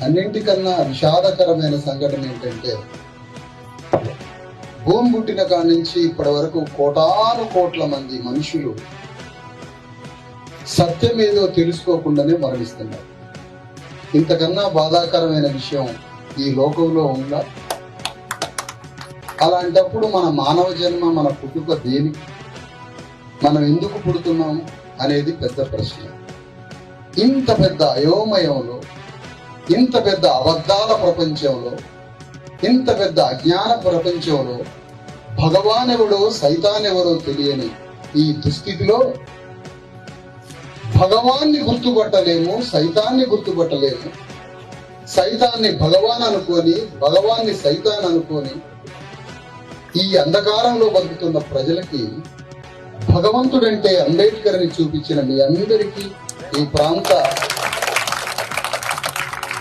అన్నింటికన్నా విషాదకరమైన సంఘటన ఏంటంటే, భూమి పుట్టిన కాడి నుంచి ఇప్పటి వరకు కోటాను కోట్ల మంది మనుషులు సత్యం ఏదో తెలుసుకోకుండానే మరణిస్తున్నారు. ఇంతకన్నా బాధాకరమైన విషయం ఈ లోకంలో ఉందా? అలాంటప్పుడు మన మానవ జన్మ, మన పుట్టుక దేనికి, మనం ఎందుకు పుడుతున్నాము అనేది పెద్ద ప్రశ్న. ఇంత పెద్ద అయోమయంలో, ఇంత పెద్ద అబద్ధాల ప్రపంచంలో, ఇంత పెద్ద అజ్ఞాన ప్రపంచంలో భగవాన్ ఎవడో సైతాన్ ఎవరో తెలియని ఈ దుస్థితిలో భగవాన్ని గుర్తుపట్టలేము, సైతాన్ని గుర్తుపట్టలేము. సైతాన్ని భగవాన్ అనుకొని, భగవాన్ని సైతాన్ అనుకొని ఈ అంధకారంలో బతుకుతున్న ప్రజలకి భగవంతుడంటే అంబేద్కర్ని చూపించిన మీ అందరికీ ఈ ప్రాంత